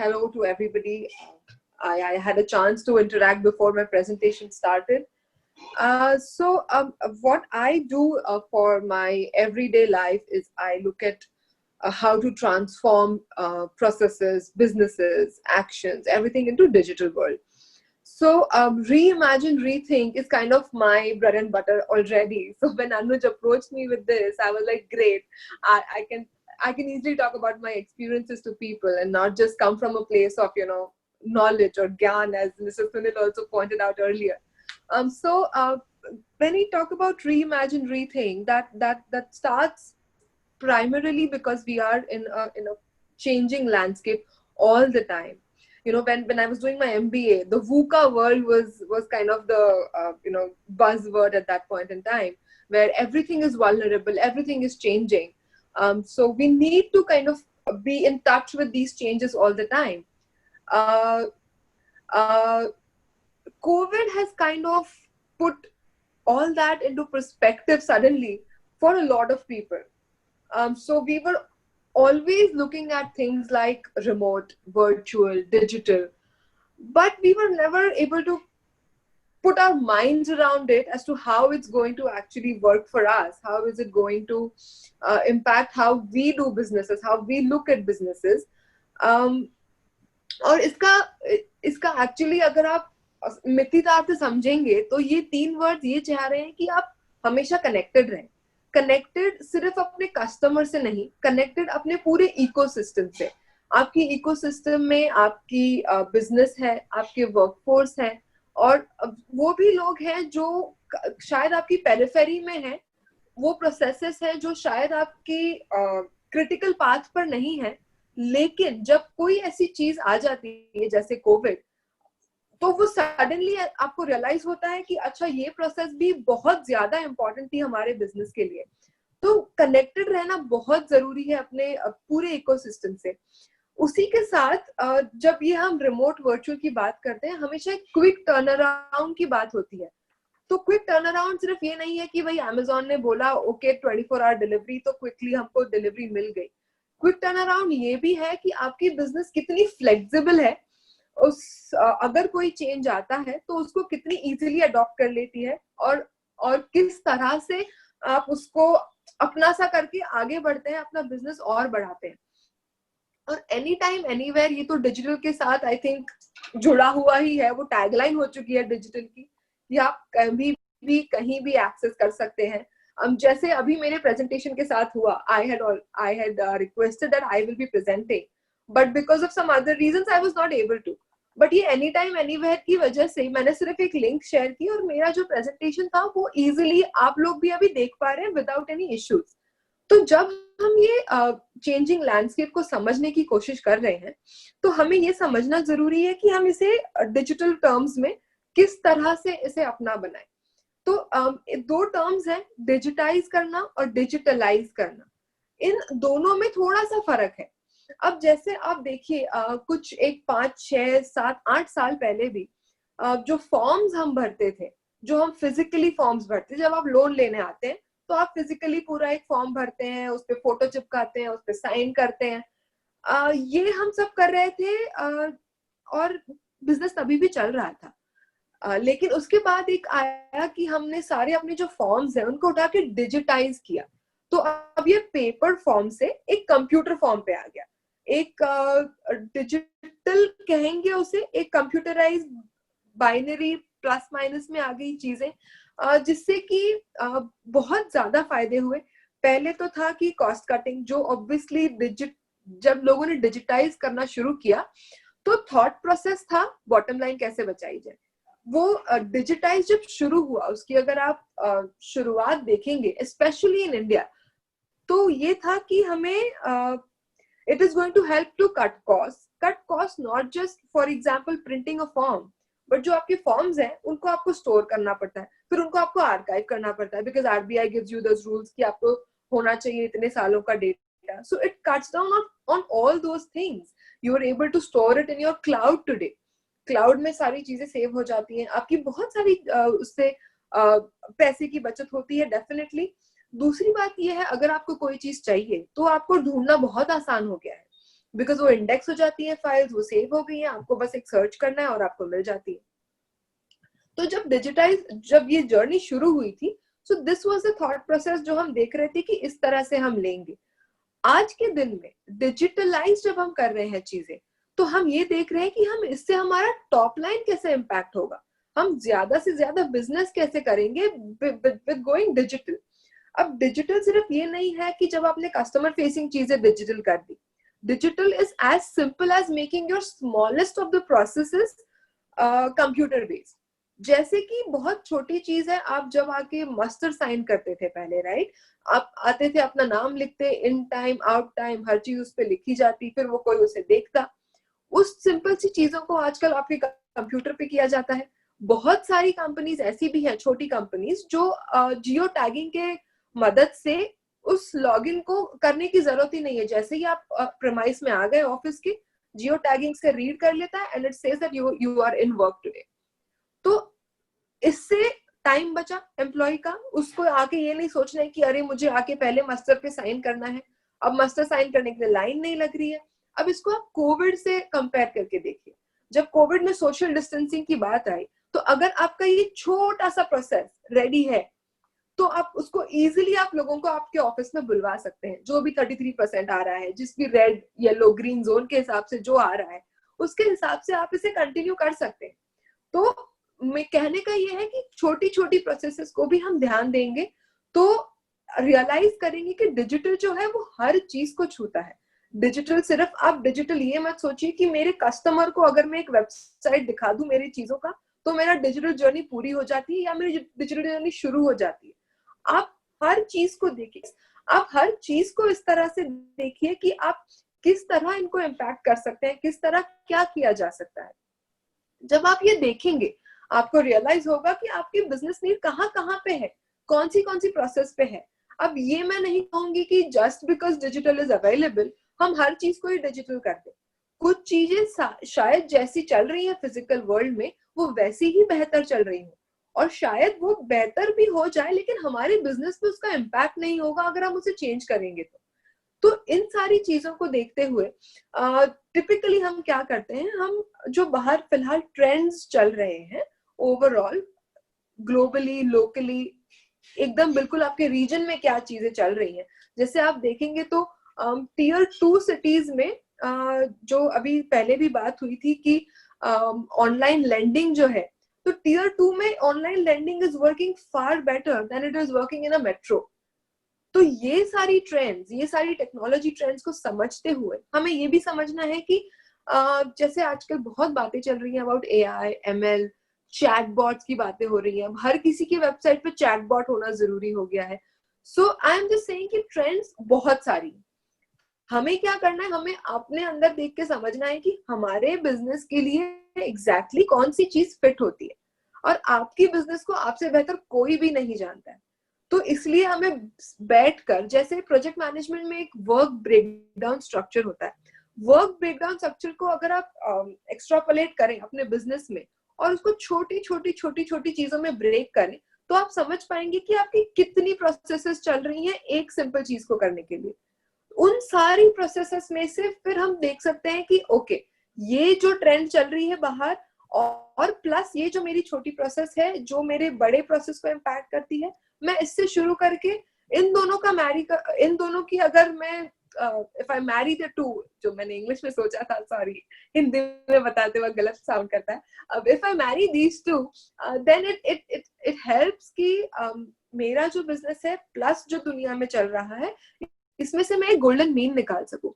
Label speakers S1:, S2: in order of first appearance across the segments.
S1: hello to everybody. I had a chance to interact before my presentation started. What I do for my everyday life is I look at how to transform processes, businesses, actions, everything into digital world. Reimagine, rethink is kind of my bread and butter already. So when Anuj approached me with this, I was like, great, I can easily talk about my experiences to people and not just come from a place of, knowledge or gyan, as Mr. Sunil also pointed out earlier. When we talk about reimagine, rethink, that starts primarily because we are in a changing landscape all the time. When I was doing my MBA, the VUCA world was kind of the buzzword at that point in time, where everything is vulnerable, everything is changing. So we need to kind of be in touch with these changes all the time. Uh, uh, COVID has kind of put all that into perspective suddenly for a lot of people. So we were always looking at things like remote, virtual, digital, but we were never able to put our minds around it as to how it's going to actually work for us. How is it going to impact how we do businesses, how we look at businesses. और इसका actually अगर आप मितितार्थ समझेंगे तो ये 3 word ये चाह रहे हैं कि आप हमेशा कनेक्टेड रहें. कनेक्टेड सिर्फ अपने कस्टमर से नहीं, कनेक्टेड अपने पूरे इकोसिस्टम से. आपकी इकोसिस्टम में आपकी बिजनेस है, आपके वर्कफोर्स है, और वो भी लोग हैं जो शायद आपकी पेरिफेरी में है, वो प्रोसेसेस है जो शायद आपकी क्रिटिकल पाथ पर नहीं है. लेकिन जब कोई ऐसी चीज आ जाती है जैसे कोविड, तो वो सडनली आपको रियलाइज होता है कि अच्छा, ये प्रोसेस भी बहुत ज्यादा इंपॉर्टेंट थी हमारे बिजनेस के लिए. तो कनेक्टेड रहना बहुत जरूरी है अपने पूरे इकोसिस्टम से. उसी के साथ जब ये हम रिमोट वर्चुअल की बात करते हैं, हमेशा एक क्विक टर्न अराउंड की बात होती है. तो क्विक टर्न अराउंड सिर्फ ये नहीं है कि भाई अमेजोन ने बोला ओके 24 आवर डिलीवरी, तो क्विकली हमको डिलीवरी मिल गई. क्विक टर्न अराउंड ये भी है कि आपकी बिजनेस कितनी फ्लेक्सिबल है, अगर कोई चेंज आता है तो उसको कितनी इजीली अडॉप्ट कर लेती है, और किस तरह से आप उसको अपना सा करके आगे बढ़ते हैं, अपना बिजनेस और बढ़ाते हैं. और एनी टाइम एनीवेयर, ये तो डिजिटल के साथ आई थिंक जुड़ा हुआ ही है. वो टैगलाइन हो चुकी है डिजिटल की. ये आप कहीं भी एक्सेस कर सकते हैं. जैसे अभी मेरे प्रेजेंटेशन के साथ हुआ, I had requested that I will be presenting, but because of some other reasons I was not able to. But ये एनी टाइम एनीवेयर की वजह से मैंने सिर्फ एक लिंक शेयर की और मेरा जो प्रेजेंटेशन था वो इजीली आप लोग भी अभी देख पा रहे हैं विदाउट एनी इश्यूज. तो जब हम ये चेंजिंग लैंडस्केप को समझने की कोशिश कर रहे हैं, तो हमें ये समझना जरूरी है कि हम इसे डिजिटल टर्म्स में किस तरह से इसे अपना बनाएं. तो 2 टर्म्स हैं, डिजिटाइज करना और डिजिटलाइज करना. इन दोनों में थोड़ा सा फर्क है. अब जैसे आप देखिए, कुछ एक 5, 6, 7, 8 साल पहले भी जो फॉर्म्स हम भरते थे, जो हम फिजिकली फॉर्म्स भरते, जब आप लोन लेने आते हैं तो आप फिजिकली पूरा एक फॉर्म भरते हैं, उस पर फोटो चिपकाते हैं, उस पर साइन करते हैं. ये हम सब कर रहे थे, और बिजनेस तभी भी चल रहा था. लेकिन उसके बाद एक आया कि हमने सारे अपने जो फॉर्म्स हैं उनको उठा के डिजिटाइज किया. तो अब ये पेपर फॉर्म से एक कंप्यूटर फॉर्म पे आ गया. एक डिजिटल कहेंगे उसे, एक कंप्यूटराइज बाइनरी प्लस माइनस में आ गई चीजें, जिससे कि बहुत ज्यादा फायदे हुए. पहले तो था कि कॉस्ट कटिंग, जो ऑब्वियसली जब लोगों ने डिजिटाइज करना शुरू किया तो थॉट प्रोसेस था बॉटम लाइन कैसे बचाई जाए. वो डिजिटाइज जब शुरू हुआ, उसकी अगर आप शुरुआत देखेंगे स्पेशली इन इंडिया, तो ये था कि हमें it is going to help to cut cost not just for example printing a form, but जो आपके फॉर्म्स हैं उनको आपको स्टोर करना पड़ता है, फिर उनको आपको आर्काइव करना पड़ता है, because RBI gives you those rules कि आपको होना चाहिए इतने सालों का data. So it cuts down on all those things. You are able to store it in your cloud today. Cloud में सारी चीजें सेव हो जाती हैं, आपकी बहुत सारी उससे पैसे की बचत होती है डेफिनेटली. दूसरी बात यह है, अगर आपको कोई चीज चाहिए तो आपको ढूंढना बहुत आसान हो गया है. बिकॉज वो इंडेक्स हो जाती है फाइल्स, वो सेव हो गई है, आपको बस एक सर्च करना है और आपको मिल जाती है। तो जब ये जर्नी शुरू हुई थी, so this was the thought process जो हम देख रहे थे कि इस तरह से हम लेंगे। आज के दिन में डिजिटलाइज जब हम कर रहे हैं चीजें, तो हम ये देख रहे हैं कि हम इससे हमारा टॉप लाइन कैसे इम्पैक्ट होगा, हम ज्यादा से ज्यादा बिजनेस कैसे करेंगे विद गोइंग डिजिटल। अब डिजिटल सिर्फ ये नहीं है कि जब आपने कस्टमर फेसिंग चीजें डिजिटल कर दी, digital is as simple as making your smallest of the processes computer based. जैसे कि बहुत छोटी चीज है, आप जब आके मास्टर साइन करते थे पहले, राइट, आप आते थे, अपना नाम लिखते, इन टाइम आउट टाइम हर चीज उस पर लिखी जाती, फिर वो कोई उसे देखता। उस सिंपल सी चीजों को आजकल आपके कंप्यूटर पे किया जाता है। बहुत सारी कंपनीज ऐसी भी हैं, छोटी कंपनीज, जो जियो टैगिंग के मदद से उस लॉगिन को करने की जरूरत ही नहीं है। जैसे ही आप प्रेमाइस में आ गए ऑफिस के, जियो टैगिंग से रीड कर लेता है and it says that you are in work today. तो इससे टाइम बचा एम्प्लॉय का, उसको आके ये नहीं सोचना है कि अरे मुझे आके पहले मास्टर पे साइन करना है, अब मास्टर साइन करने के लिए लाइन नहीं लग रही है। अब इसको आप कोविड से कंपेयर करके देखिए, जब कोविड में सोशल डिस्टेंसिंग की बात आई, तो अगर आपका ये छोटा सा प्रोसेस रेडी है, तो आप उसको इजीली आप लोगों को आपके ऑफिस में बुलवा सकते हैं। जो भी 33% आ रहा है, जिस भी रेड येलो ग्रीन जोन के हिसाब से जो आ रहा है, उसके हिसाब से आप इसे कंटिन्यू कर सकते हैं। तो मैं कहने का ये है कि छोटी छोटी प्रोसेसेस को भी हम ध्यान देंगे तो रियलाइज करेंगे कि डिजिटल जो है वो हर चीज को छूता है। डिजिटल सिर्फ, आप डिजिटल ये मत सोचिए कि मेरे कस्टमर को अगर मैं एक वेबसाइट दिखा दूं मेरी चीजों का, तो मेरा डिजिटल जर्नी पूरी हो जाती है या मेरी डिजिटल जर्नी शुरू हो जाती है। आप हर चीज को देखिए, आप हर चीज को इस तरह से देखिए कि आप किस तरह इनको इम्पैक्ट कर सकते हैं, किस तरह क्या किया जा सकता है। जब आप ये देखेंगे, आपको रियलाइज होगा कि आपकी बिजनेस नीड कहाँ कहाँ पे है, कौन सी प्रोसेस पे है। अब ये मैं नहीं कहूंगी कि just because digital is available हम हर चीज को ही डिजिटल कर दें। कुछ चीजें शायद जैसी चल रही है फिजिकल वर्ल्ड में, वो वैसी ही बेहतर चल रही हो, और शायद वो बेहतर भी हो जाए, लेकिन हमारे बिजनेस पे उसका इम्पैक्ट नहीं होगा अगर हम उसे चेंज करेंगे तो इन सारी चीजों को देखते हुए टिपिकली हम क्या करते हैं, हम जो बाहर फिलहाल ट्रेंड्स चल रहे हैं ओवरऑल ग्लोबली लोकली, एकदम बिल्कुल आपके रीजन में क्या चीजें चल रही हैं, जैसे आप देखेंगे तो टीयर 2 सिटीज में जो अभी पहले भी बात हुई थी कि ऑनलाइन लेंडिंग जो है, तो टीयर 2 में online lending is working far better than it is working in a metro. तो ये सारी ट्रेंड्स, ये सारी टेक्नोलॉजी ट्रेंड्स को समझते हुए हमें ये भी समझना है कि जैसे आजकल बहुत बातें चल रही हैं अबाउट एआई एमएल, चैटबॉट्स की बातें हो रही हैं, हर किसी की वेबसाइट पे चैटबॉट होना जरूरी हो गया है। सो आई एम जस्ट सेइंग कि ट्रेंड्स बहुत सारी, हमें क्या करना है, हमें अपने अंदर देख के समझना है कि हमारे बिजनेस के लिए एग्जैक्टली कौन सी चीज फिट होती है, और आपकी बिजनेस को आपसे बेहतर कोई भी नहीं जानता है। तो इसलिए हमें बैठकर, जैसे प्रोजेक्ट मैनेजमेंट में एक वर्क ब्रेकडाउन स्ट्रक्चर होता है, वर्क ब्रेकडाउन स्ट्रक्चर को अगर आप एक्सट्रापोलेट करें अपने बिजनेस में और उसको छोटी छोटी छोटी छोटी चीजों में ब्रेक करें, तो आप समझ पाएंगे कि आपकी कितनी प्रोसेसेस चल रही हैं एक सिंपल चीज को करने के लिए। उन सारी प्रोसेसेस में से फिर हम देख सकते हैं कि ओके, ये जो ट्रेंड चल रही है बाहर, और प्लस ये जो मेरी छोटी प्रोसेस है जो मेरे बड़े प्रोसेस को इम्पैक्ट करती है, मैं इससे शुरू करके इन दोनों का इन दोनों की अगर मैं if I Mary the two, जो मैंने इंग्लिश में सोचा था, सॉरी हिंदी में बताते वक्त गलत साउंड करता है, अब if I marry these two then it helps कि मेरा जो बिजनेस है प्लस जो दुनिया में चल रहा है, इसमें से मैं एक गोल्डन मीन निकाल सकूं।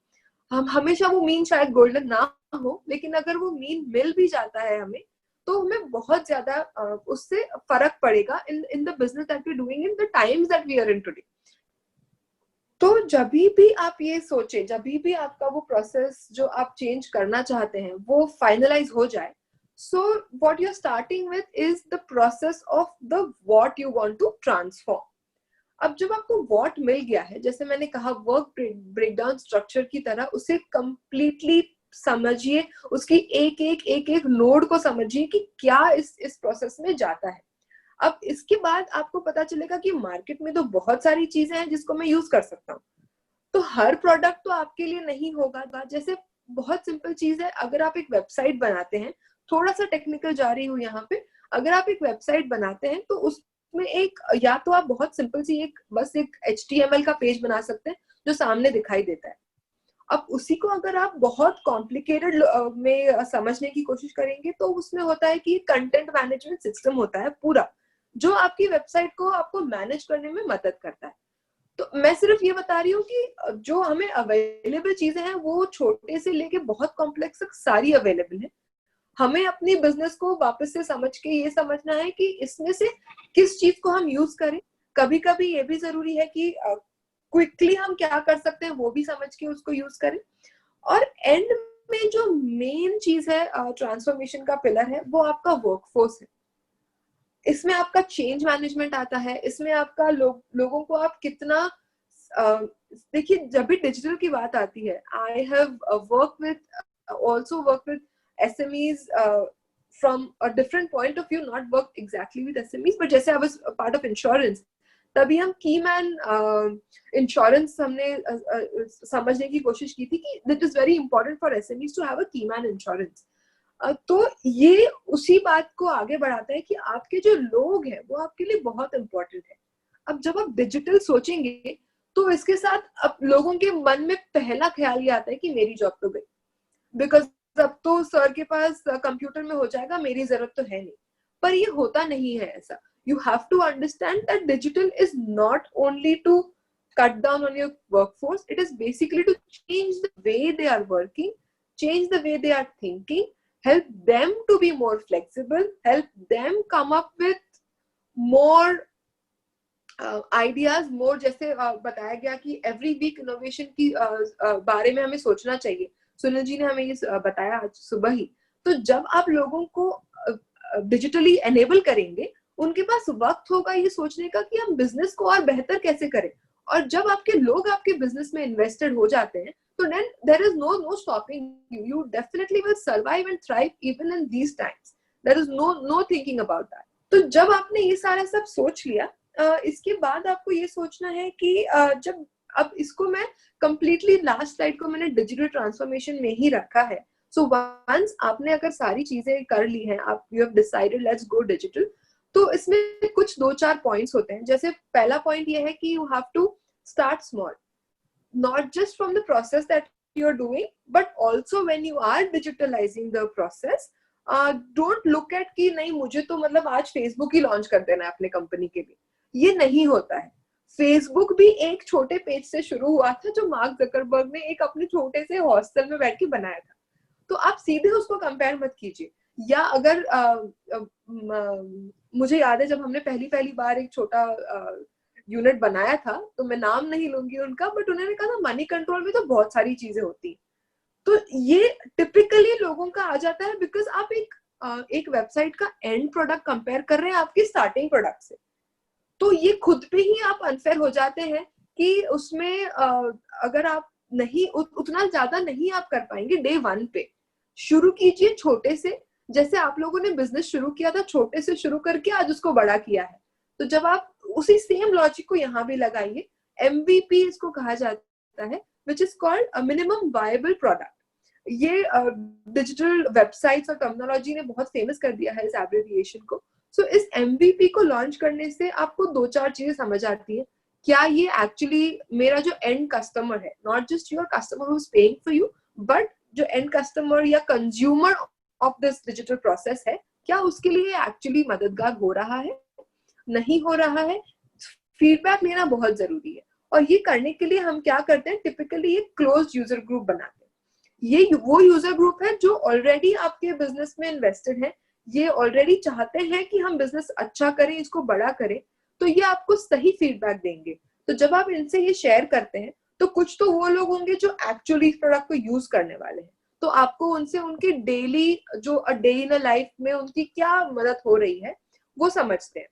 S1: हम हमेशा वो मीन शायद गोल्डन ना हो, लेकिन अगर वो मीन मिल भी जाता है हमें, तो हमें बहुत ज्यादा उससे फर्क पड़ेगा in the business that we doing in the times that we are in today. तो जब भी आप ये सोचे, जब भी आपका वो प्रोसेस जो आप चेंज करना चाहते हैं वो फाइनलाइज हो जाए, so what you are starting with is the process of the what you want to transform. अब जब आपको व्हाट मिल गया है, जैसे मैंने कहा वर्क ब्रेकडाउन स्ट्रक्चर की तरह, उसे कंप्लीटली समझिए, उसकी एक नोड को समझिए कि क्या इस प्रोसेस में जाता है। अब इसके बाद आपको पता चलेगा कि मार्केट में तो बहुत सारी चीजें हैं जिसको मैं यूज कर सकता हूँ। तो हर प्रोडक्ट तो आपके लिए नहीं होगा, जैसे बहुत सिंपल चीज है, अगर आप एक वेबसाइट बनाते हैं, थोड़ा सा टेक्निकल जा रही हूँ यहाँ पे, अगर आप एक वेबसाइट बनाते हैं तो उसमें एक, या तो आप बहुत सिंपल सी एक बस एक HTML का पेज बना सकते हैं जो सामने दिखाई देता है। अब उसी को अगर आप बहुत कॉम्प्लिकेटेड में समझने की कोशिश करेंगे तो उसमें होता है कि कंटेंट मैनेजमेंट सिस्टम होता है पूरा, जो आपकी वेबसाइट को आपको मैनेज करने में मदद करता है। तो मैं सिर्फ ये बता रही हूँ कि जो हमें अवेलेबल चीजें हैं वो छोटे से लेके बहुत कॉम्प्लेक्स तक सारी अवेलेबल है। हमें अपनी बिजनेस को वापस से समझ के ये समझना है कि इसमें से किस चीज को हम यूज करें। कभी कभी ये भी जरूरी है कि क्विकली हम क्या कर सकते हैं वो भी समझ के उसको यूज करें। और एंड में जो मेन चीज है ट्रांसफॉर्मेशन का पिलर है वो आपका वर्कफोर्स है। इसमें आपका चेंज मैनेजमेंट आता है, इसमें आपका लोगों को आप कितना देखिए, जब भी डिजिटल की बात आती है, I have also worked with SMEs from a different point of view, not worked exactly with SMEs, but जैसे I was a part of insurance, तभी हम की मैन इंश्योरेंस हमने समझने की कोशिश की थी कि that is very important for SMEs to have a key man insurance. तो ये उसी बात को आगे बढ़ाता है कि आपके जो लोग हैं वो आपके लिए बहुत इंपॉर्टेंट है। अब जब आप डिजिटल सोचेंगे तो इसके साथ अब लोगों के मन में पहला ख्याल ये आता है कि मेरी जॉब तो गई, बिकॉज अब तो सर के पास कंप्यूटर में हो जाएगा, मेरी जरूरत तो है नहीं। पर ये होता नहीं है ऐसा। You have to understand that digital is not only to cut down on your workforce, it is basically to change the way they are working, change the way they are thinking, help them to be more flexible, help them come up with more ideas, more जैसे बताया गया कि every week innovation की बारे में हमें सोचना चाहिए। सुनील जी ने हमें ये बताया आज सुबह ही। तो जब आप लोगों को डिजिटली एनेबल करेंगे, उनके पास वक्त होगा ये सोचने का कि हम बिजनेस को और बेहतर कैसे करें। और जब आपके लोग आपके बिजनेस में इन्वेस्टेड हो जाते हैं तो then there is no stopping you, you definitely will survive and thrive even in these times, there is no thinking about that. तो जब आपने ये सारा सब सोच लिया, इसके बाद आपको ये सोचना है कि जब, अब इसको मैं कंप्लीटली लास्ट स्लाइड को मैंने डिजिटल ट्रांसफॉर्मेशन में ही रखा है। सो वंस आपने अगर सारी चीजें कर ली हैं, आप you have decided let's go digital, तो इसमें कुछ 2-4 पॉइंट्स होते हैं। जैसे पहला पॉइंट ये है कि you have to start small, not just from the process that you are doing but also when you are digitalising the process. Don't look at कि नहीं मुझे तो मतलब आज फेसबुक ही लॉन्च कर देना है अपने कंपनी के लिए, ये नहीं होता है। फेसबुक भी एक छोटे पेज से शुरू हुआ था जो मार्क जकरबर्ग ने एक अपने छोटे से हॉस्टल में बैठ के बनाया था। तो आप सीधे उसको कंपेयर मत कीजिए। या अगर मुझे याद है जब हमने पहली बार एक छोटा यूनिट बनाया था, तो मैं नाम नहीं लूंगी उनका, बट उन्होंने कहा था मनी कंट्रोल में तो बहुत सारी चीजें होती। तो ये टिपिकली लोगों का आ जाता है बिकॉज आप एक वेबसाइट का एंड प्रोडक्ट कंपेयर कर रहे हैं आपकी स्टार्टिंग प्रोडक्ट से। तो ये खुद पे ही आप अनफेयर हो जाते हैं कि उसमें अगर आप नहीं उतना ज्यादा नहीं आप कर पाएंगे डे 1 पे। शुरू कीजिए छोटे से, जैसे आप लोगों ने बिजनेस शुरू किया था छोटे से शुरू करके आज उसको बड़ा किया है। तो जब आप उसी सेम लॉजिक को यहाँ भी लगाइए, MVP इसको कहा जाता है, which is called minimum viable product. ये डिजिटल वेबसाइट्स और टर्मिनोलॉजी ने बहुत फेमस कर दिया है इस एब्रिविएशन को। सो इस MVP को लॉन्च करने से आपको 2-4 चीजें समझ आती है। क्या ये एक्चुअली मेरा जो एंड कस्टमर है, not just your customer who is paying for you, but जो एंड कस्टमर या consumer of this digital process है, क्या उसके लिए एक्चुअली मददगार हो रहा है, नहीं हो रहा है। फीडबैक लेना बहुत जरूरी है। और ये करने के लिए हम क्या करते हैं, टिपिकली ये क्लोज यूजर ग्रुप बनाते हैं। ये वो यूजर ग्रुप है जो ऑलरेडी आपके बिजनेस में इन्वेस्टेड है, ये ऑलरेडी चाहते हैं कि हम बिजनेस अच्छा करें, इसको बड़ा करें, तो ये आपको सही फीडबैक देंगे। तो जब आप इनसे ये शेयर करते हैं तो कुछ तो वो लोग होंगे जो एक्चुअली इस प्रोडक्ट को यूज करने वाले हैं, तो आपको उनसे उनकी डेली जो डे इन लाइफ में उनकी क्या मदद हो रही है वो समझते हैं।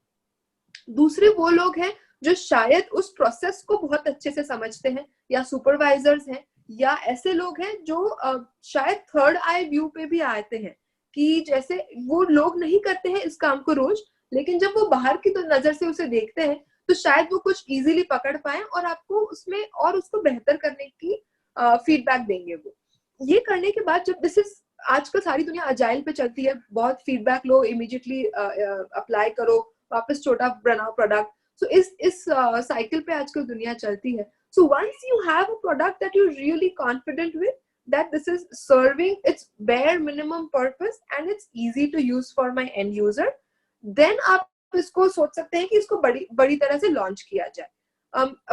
S1: दूसरे वो लोग हैं जो शायद उस प्रोसेस को बहुत अच्छे से समझते हैं, या सुपरवाइजर्स हैं, या ऐसे लोग हैं जो शायद थर्ड आई व्यू पे भी आते हैं कि जैसे वो लोग नहीं करते हैं इस काम को रोज, लेकिन जब वो बाहर की तो नजर से उसे देखते हैं तो शायद वो कुछ इजीली पकड़ पाए और आपको उसमें और उसको बेहतर करने की फीडबैक देंगे वो। ये करने के बाद जब दिस इज, आजकल सारी दुनिया अजाइल पे चलती है, बहुत फीडबैक लो, इमीडिएटली अप्लाई करो, वापस छोटा बनाओ प्रोडक्ट. सो इस साइकिल पे आजकल दुनिया चलती है. So once you have a product that you really confident with, that this is serving its bare minimum purpose and it's easy to use for my end user, then आप इसको सोच सकते हैं कि इसको बड़ी बड़ी तरह से लॉन्च किया जाए.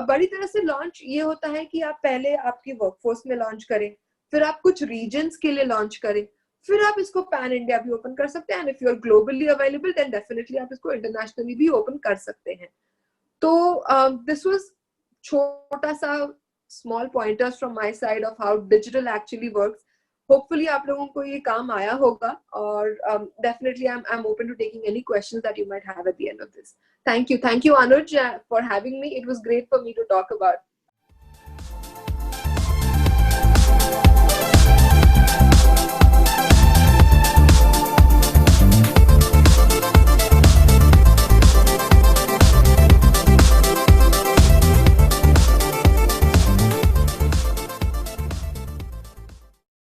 S1: बड़ी तरह से लॉन्च ये होता है कि आप पहले आपकी वर्कफोर्स में लॉन्च करें, फिर आप कुछ रीजन्स के लिए लॉन्च करें, फिर आप इसको पैन इंडिया भी ओपन कर सकते हैं. And if you are globally available then definitely आप इसको इंटरनेशनली भी ओपन कर सकते हैं. तो दिस वाज छोटा सा small pointers from my side of how digital actually works. Hopefully आप लोगों को ये काम आया होगा, और definitely I'm open to taking any questions that you might have at the end of this. Thank you Anuj for having me. It was great for me to talk about